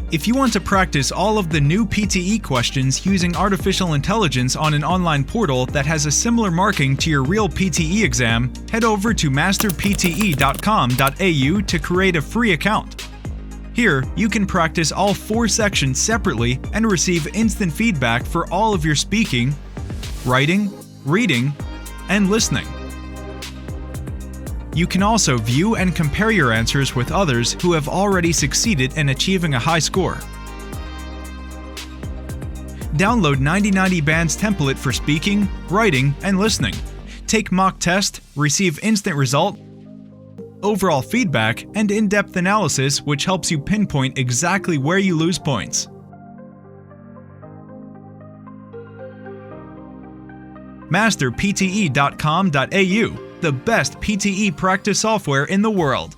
If you want to practice all of the new PTE questions using artificial intelligence on an online portal that has a similar marking to your real PTE exam, head over to masterpte.com.au to create a free account. Here, you can practice all 4 sections separately and receive instant feedback for all of your speaking, writing, reading, and listening. You can also view and compare your answers with others who have already succeeded in achieving a high score. Download 9090 Band's template for speaking, writing, and listening. Take mock test, receive instant result, overall feedback, and in-depth analysis which helps you pinpoint exactly where you lose points. masterpte.com.au, the best PTE practice software in the world.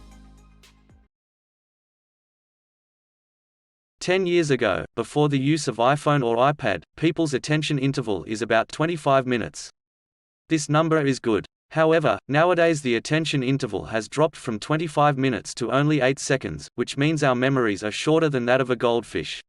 10 years ago, before the use of iPhone or iPad, people's attention interval is about 25 minutes. This number is good. However, nowadays the attention interval has dropped from 25 minutes to only 8 seconds, which means our memories are shorter than that of a goldfish.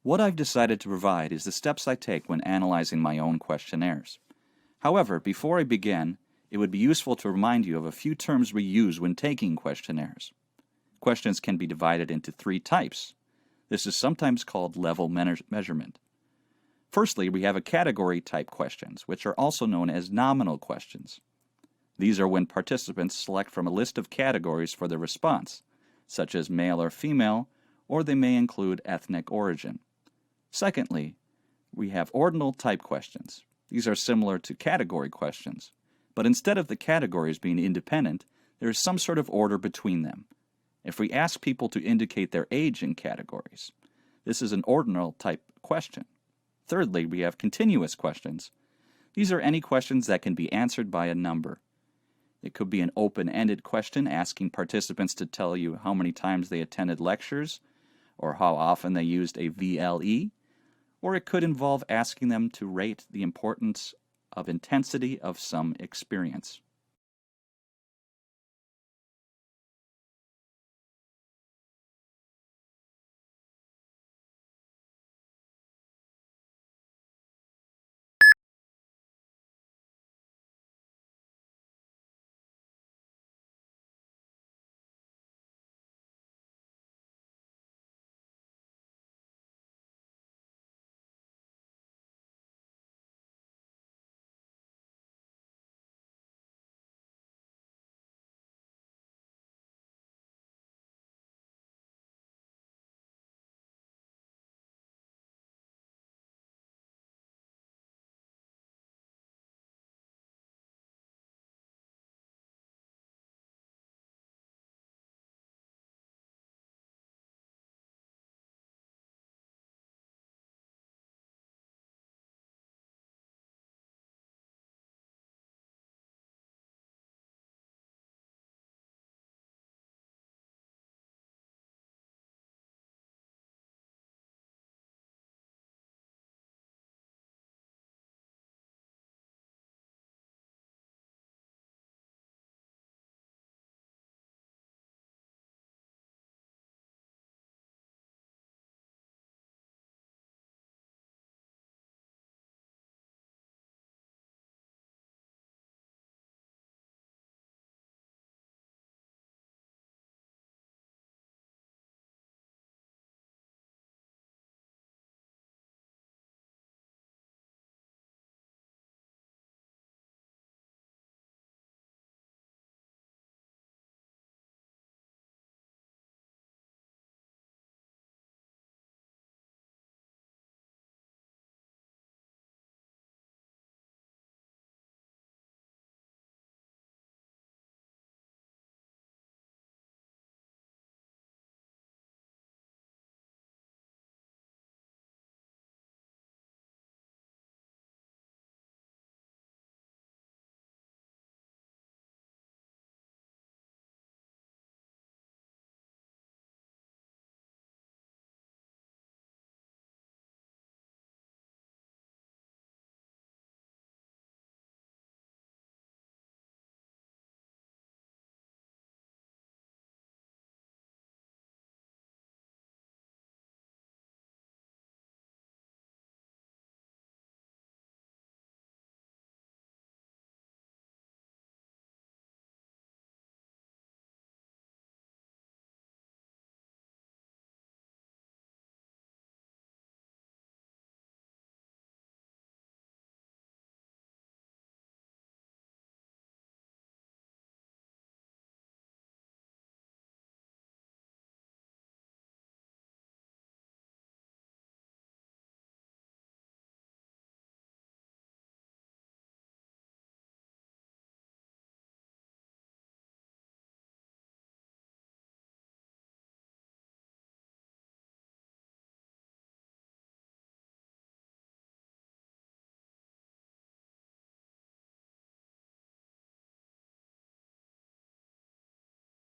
What I've decided to provide is the steps I take when analyzing my own questionnaires. However, before I begin, it would be useful to remind you of a few terms we use when taking questionnaires. Questions can be divided into 3 types. This is sometimes called level measurement. Firstly, we have a category type questions, which are also known as nominal questions. These are when participants select from a list of categories for their response, such as male or female, or they may include ethnic origin. Secondly, we have ordinal type questions. These are similar to category questions, but instead of the categories being independent, there is some sort of order between them. If we ask people to indicate their age in categories, this is an ordinal type question. Thirdly, we have continuous questions. These are any questions that can be answered by a number. It could be an open-ended question asking participants to tell you how many times they attended lectures or how often they used a VLE, or it could involve asking them to rate the importance of intensity of some experience.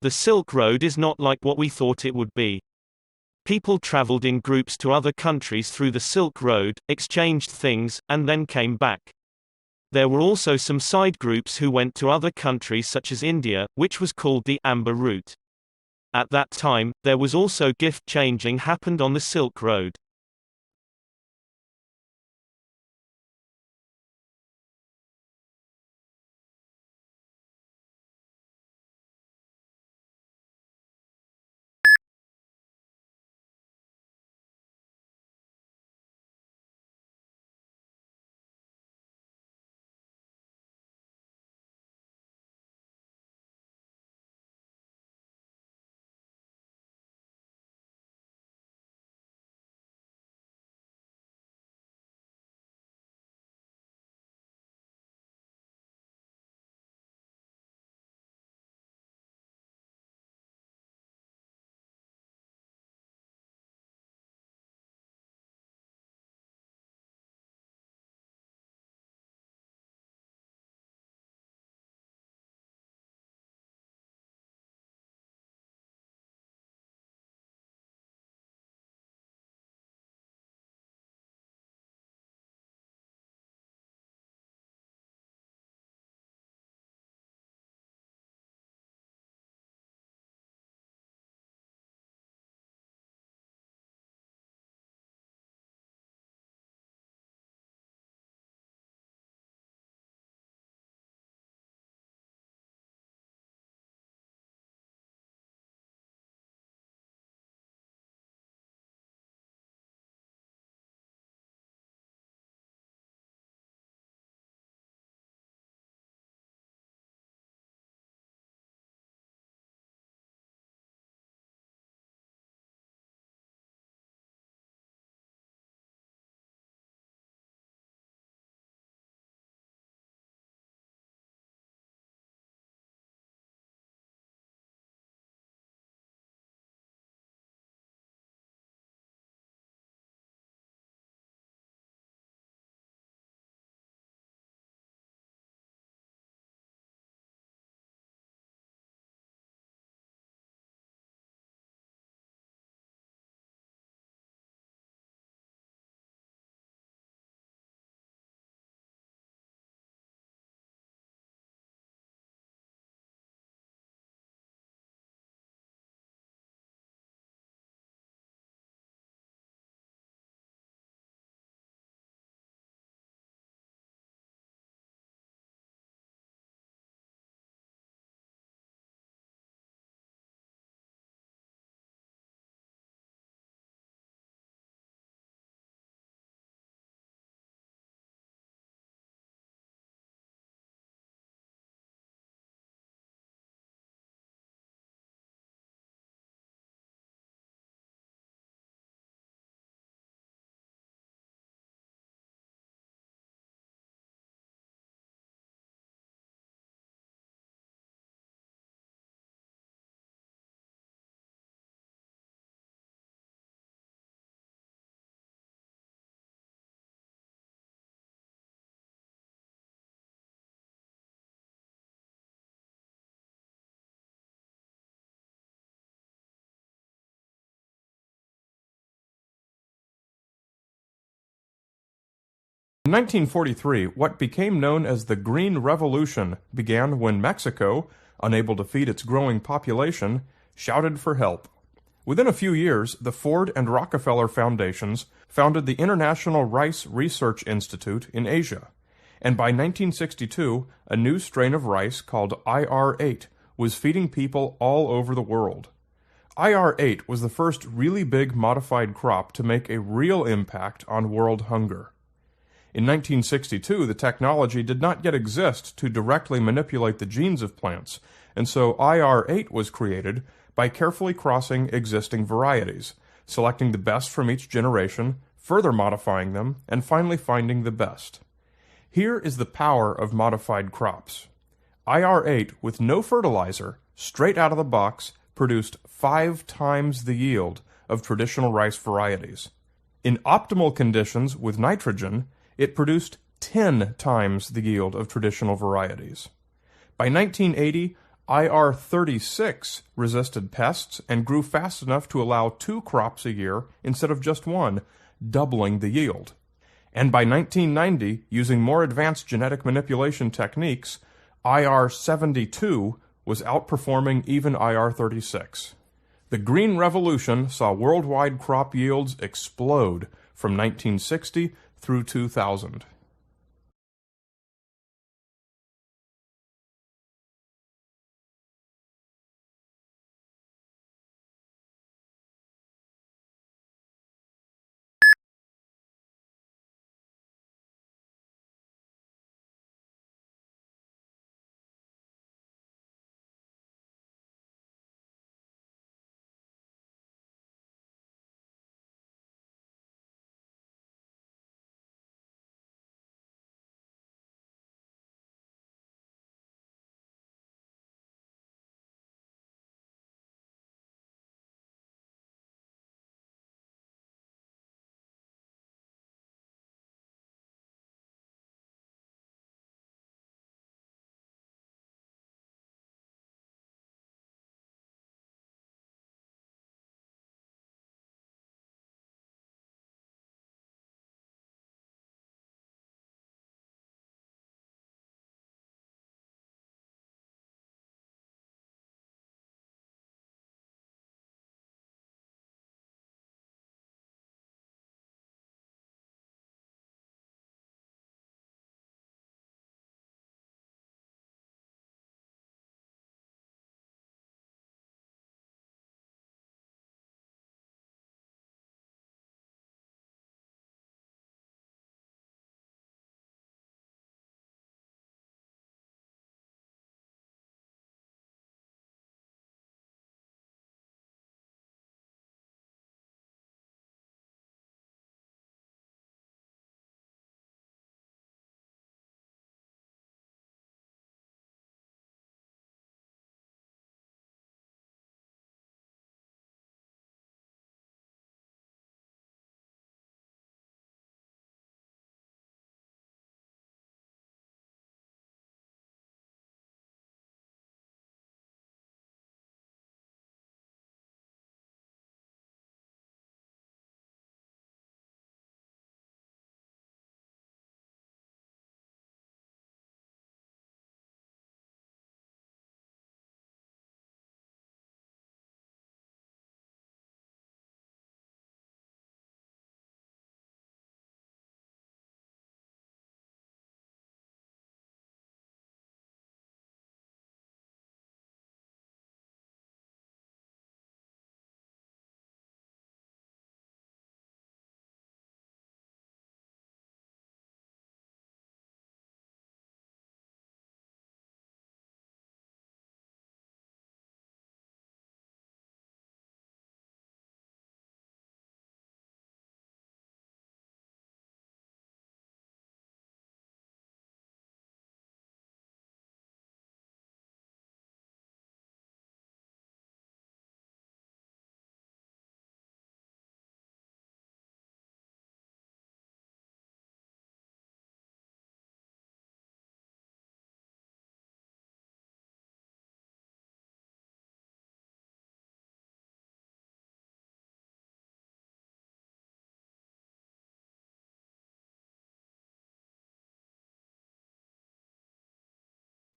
The Silk Road is not like what we thought it would be. People traveled in groups to other countries through the Silk Road, exchanged things, and then came back. There were also some side groups who went to other countries such as India, which was called the Amber Route. At that time, there was also gift changing happened on the Silk Road. In 1943, what became known as the Green Revolution began when Mexico, unable to feed its growing population, shouted for help. Within a few years, the Ford and Rockefeller Foundations founded the International Rice Research Institute in Asia, and by 1962, a new strain of rice called IR8 was feeding people all over the world. IR8 was the first really big modified crop to make a real impact on world hunger. In 1962, the technology did not yet exist to directly manipulate the genes of plants, and so IR8 was created by carefully crossing existing varieties, selecting the best from each generation, further modifying them, and finally finding the best. Here is the power of modified crops. IR8, with no fertilizer, straight out of the box, produced 5 times the yield of traditional rice varieties. In optimal conditions with nitrogen, it produced 10 times the yield of traditional varieties. By 1980, IR36 resisted pests and grew fast enough to allow 2 crops a year instead of just 1, doubling the yield. And by 1990, using more advanced genetic manipulation techniques, IR72 was outperforming even IR36. The Green Revolution saw worldwide crop yields explode from 1960 through 2000.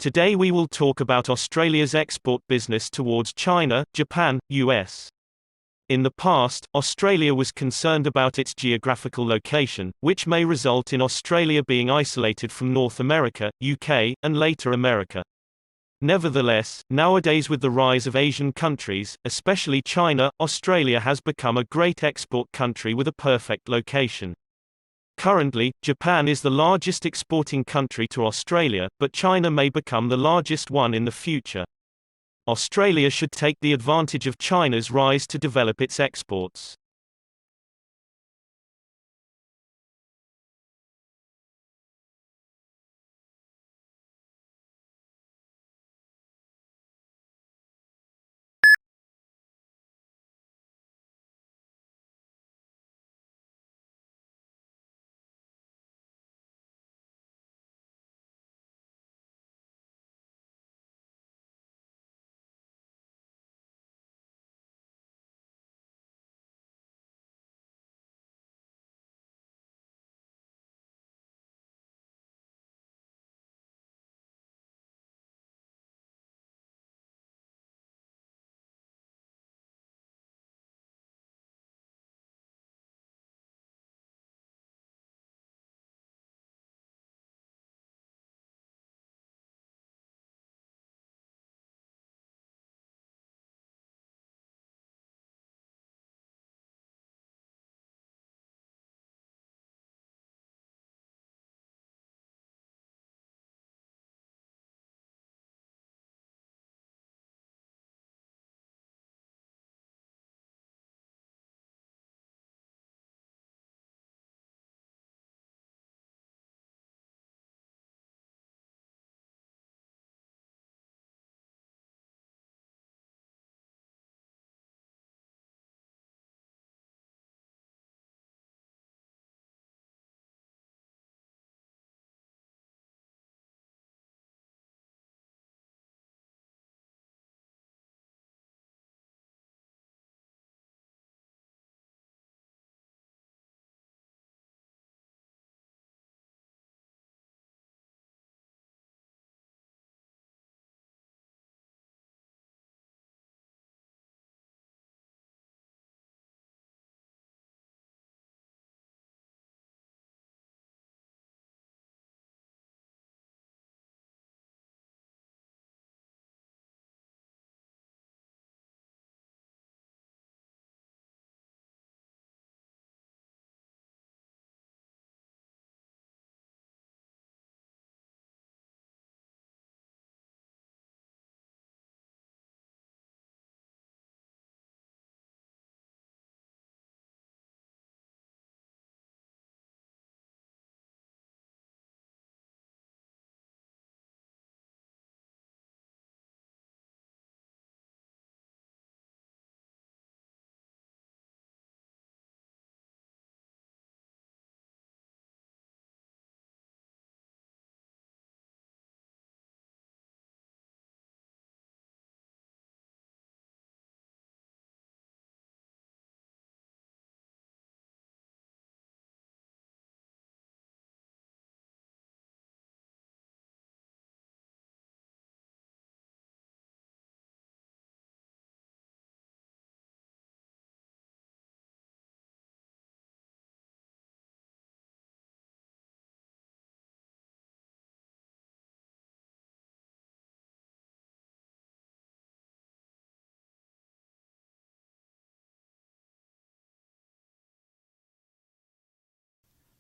Today we will talk about Australia's export business towards China, Japan, US. In the past, Australia was concerned about its geographical location, which may result in Australia being isolated from North America, UK, and later America. Nevertheless, nowadays with the rise of Asian countries, especially China, Australia has become a great export country with a perfect location. Currently, Japan is the largest exporting country to Australia, but China may become the largest one in the future. Australia should take the advantage of China's rise to develop its exports.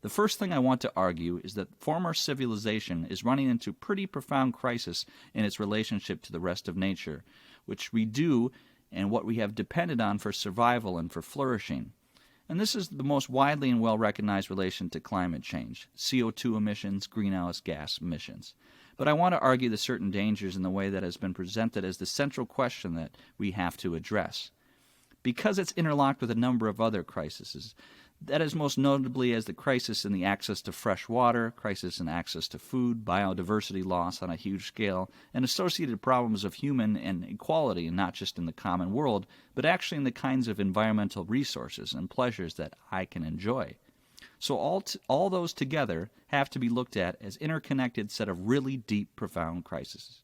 The first thing I want to argue is that former civilization is running into pretty profound crisis in its relationship to the rest of nature, which we do and what we have depended on for survival and for flourishing. And this is the most widely and well-recognized relation to climate change, CO2 emissions, greenhouse gas emissions. But I want to argue the certain dangers in the way that has been presented as the central question that we have to address. Because it's interlocked with a number of other crises, that is most notably as the crisis in the access to fresh water, crisis in access to food, biodiversity loss on a huge scale, and associated problems of human inequality, not just in the common world, but actually in the kinds of environmental resources and pleasures that I can enjoy. So all those together have to be looked at as interconnected set of really deep, profound crises.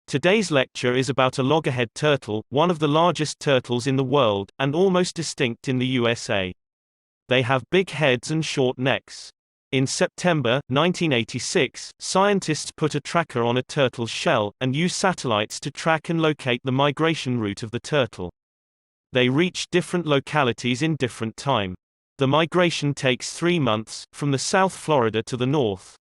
Today's lecture is about a loggerhead turtle, one of the largest turtles in the world, and almost extinct in the USA. They have big heads and short necks. In September 1986, scientists put a tracker on a turtle's shell, and used satellites to track and locate the migration route of the turtle. They reach different localities in different time. The migration takes 3 months, from the South Florida to the north.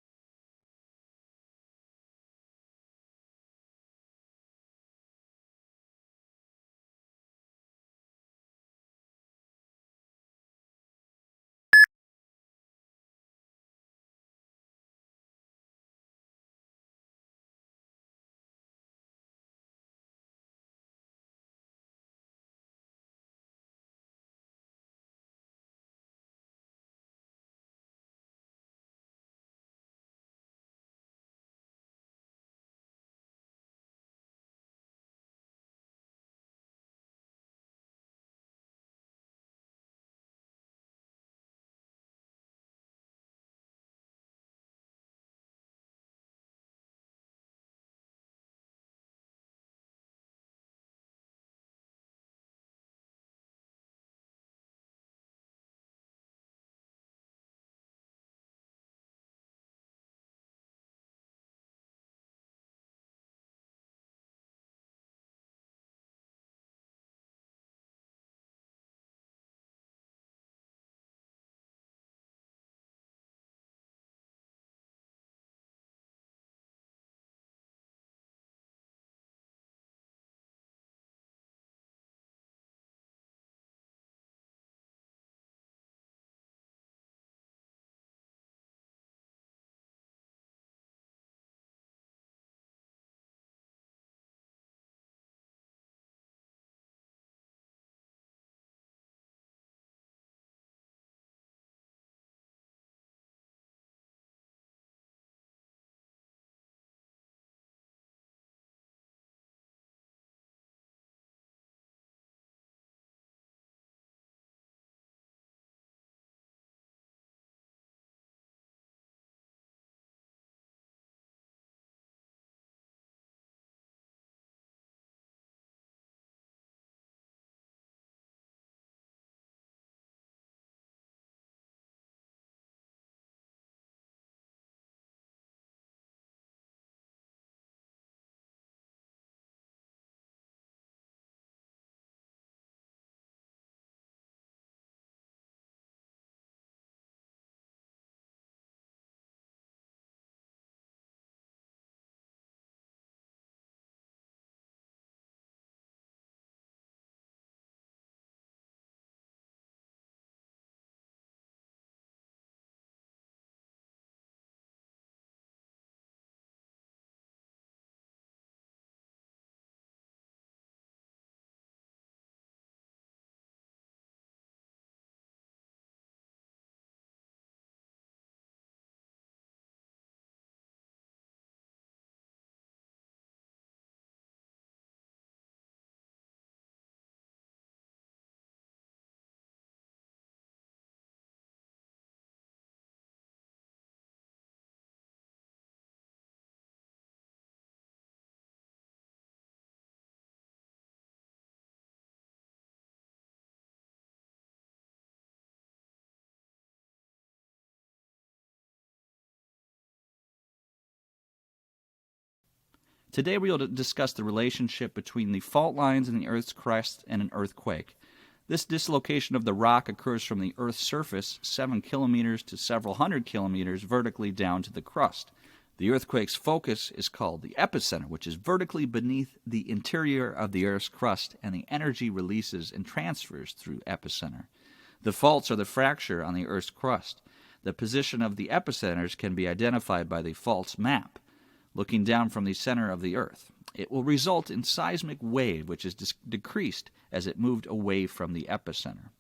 Today we will discuss the relationship between the fault lines in the Earth's crust and an earthquake. This dislocation of the rock occurs from the Earth's surface 7 kilometers to several hundred kilometers vertically down to the crust. The earthquake's focus is called the epicenter, which is vertically beneath the interior of the Earth's crust, and the energy releases and transfers through epicenter. The faults are the fracture on the Earth's crust. The position of the epicenters can be identified by the faults map, looking down from the center of the Earth. It will result in seismic wave, which is decreased as it moved away from the epicenter.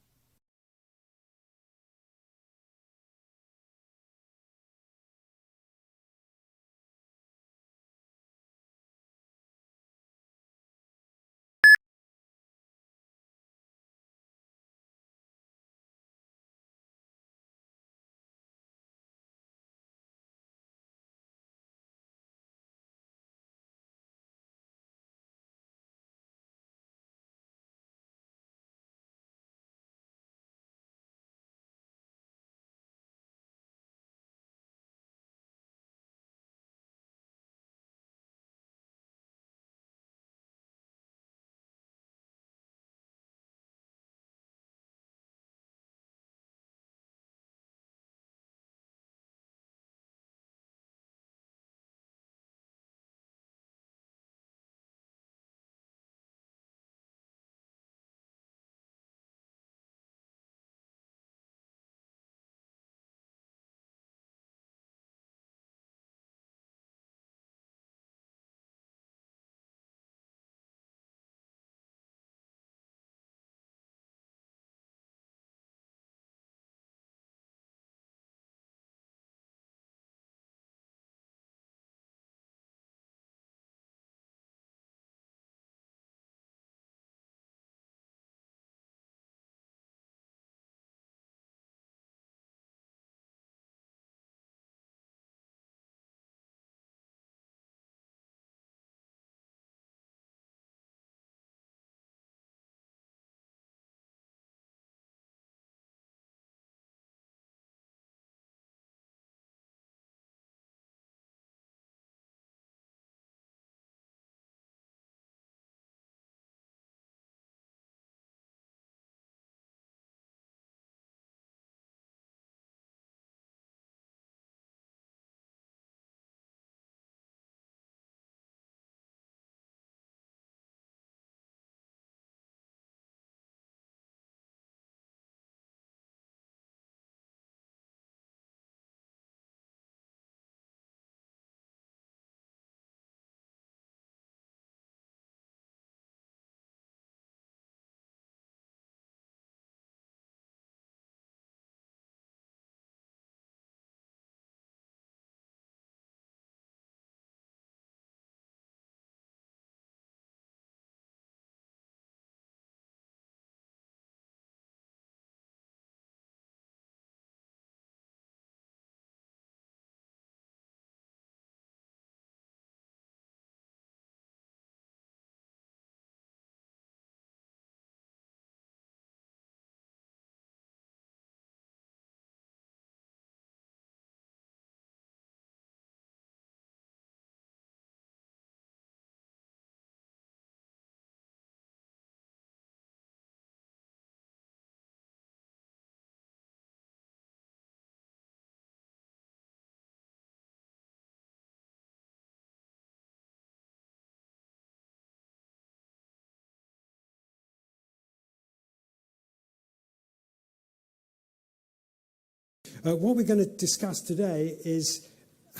What we're going to discuss today is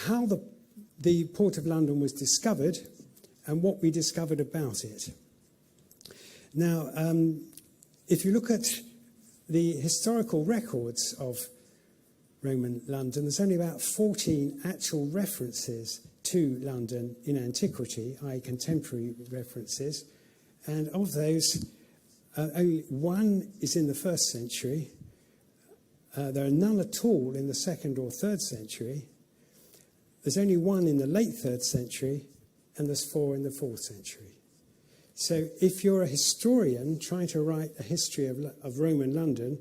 how the Port of London was discovered and what we discovered about it. Now, if you look at the historical records of Roman London, there's only about 14 actual references to London in antiquity, i.e. contemporary references, and of those, only one is in the 1st century. There are none at all in the 2nd or 3rd century. There's only one in the late 3rd century, and there's 4 in the 4th century. So if you're a historian trying to write a history of Roman London,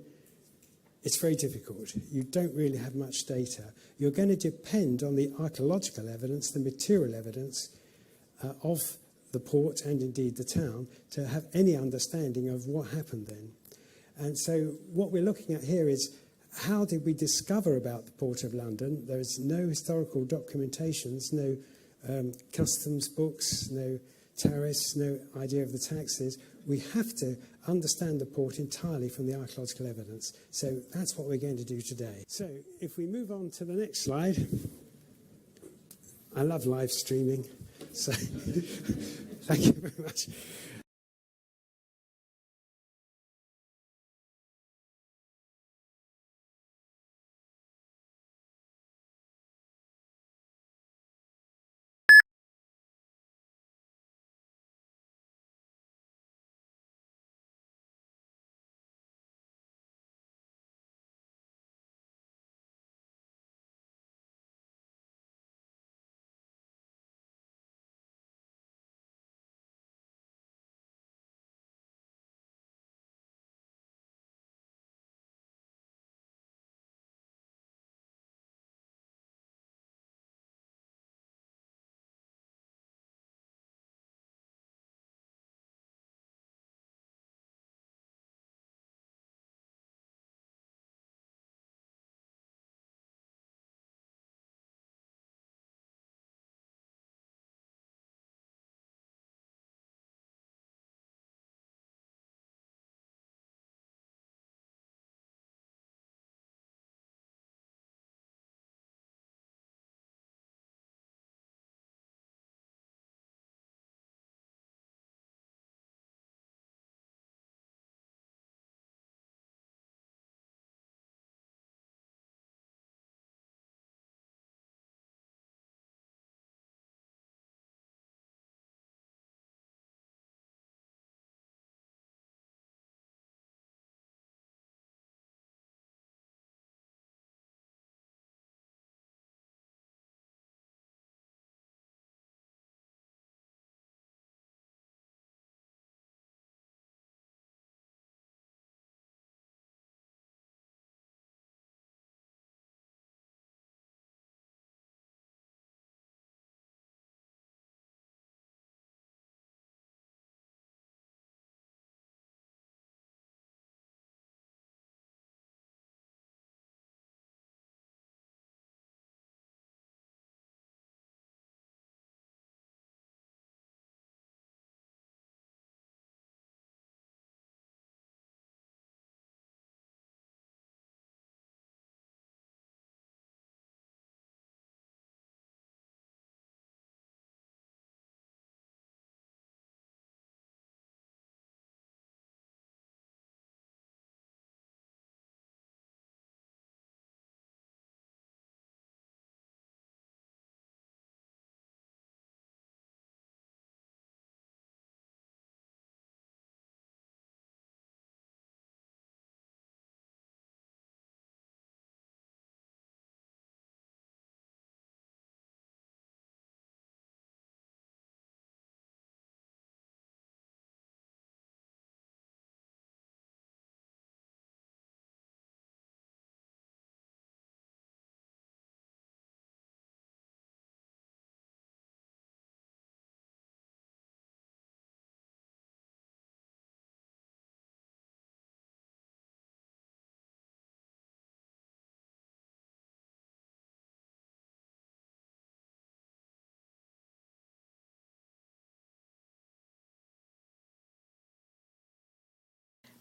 it's very difficult. You don't really have much data. You're going to depend on the archaeological evidence, the material evidence, of the port and indeed the town to have any understanding of what happened then. And so what we're looking at here is how did we discover about the Port of London? There is no historical documentations, no customs books, no tariffs, no idea of the taxes. We have to understand the port entirely from the archaeological evidence. So that's what we're going to do today. So if we move on to the next slide. I love live streaming, so thank you very much.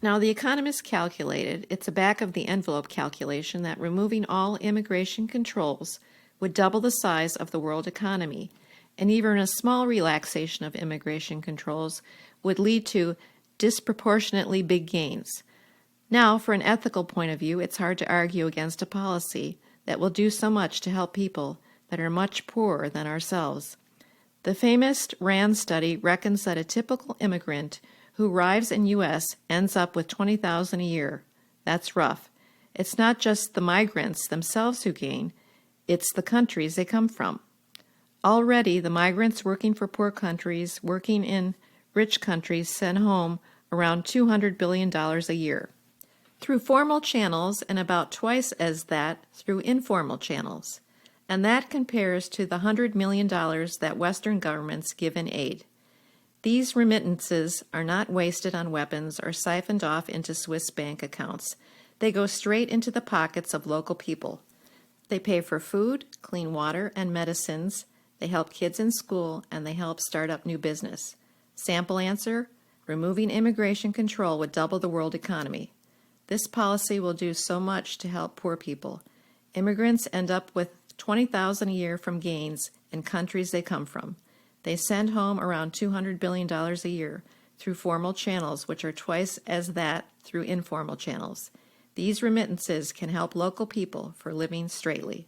Now, the economists calculated, it's a back-of-the-envelope calculation, that removing all immigration controls would double the size of the world economy, and even a small relaxation of immigration controls would lead to disproportionately big gains. Now, for an ethical point of view, it's hard to argue against a policy that will do so much to help people that are much poorer than ourselves. The famous RAND study reckons that a typical immigrant who arrives in U.S. ends up with $20,000 a year. That's rough. It's not just the migrants themselves who gain, it's the countries they come from. Already, the migrants working for poor countries, working in rich countries, send home around $200 billion a year. Through formal channels and about twice as that through informal channels. and that compares to the $100 million that Western governments give in aid. These remittances are not wasted on weapons or siphoned off into Swiss bank accounts. They go straight into the pockets of local people. They pay for food, clean water, and medicines. They help kids in school, and they help start up new business. Sample answer: removing immigration control would double the world economy. This policy will do so much to help poor people. Immigrants end up with $20,000 a year from gains in countries they come from. They send home around $200 billion a year through formal channels, which are twice as that through informal channels. These remittances can help local people for living straightly.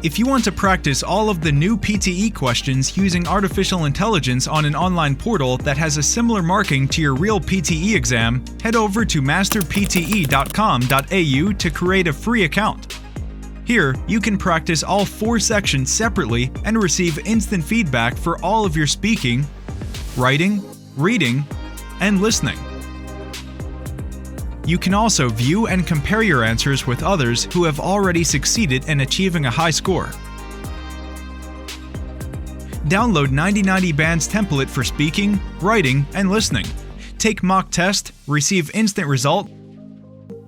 If you want to practice all of the new PTE questions using artificial intelligence on an online portal that has a similar marking to your real PTE exam, head over to masterpte.com.au to create a free account. Here, you can practice all 4 sections separately and receive instant feedback for all of your speaking, writing, reading, and listening. You can also view and compare your answers with others who have already succeeded in achieving a high score. Download 9090 Band's template for speaking, writing, and listening. Take mock test, receive instant result,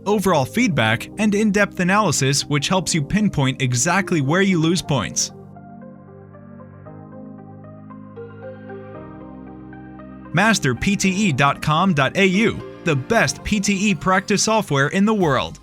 overall feedback, and in-depth analysis which helps you pinpoint exactly where you lose points. Masterpte.com.au, the best PTE practice software in the world.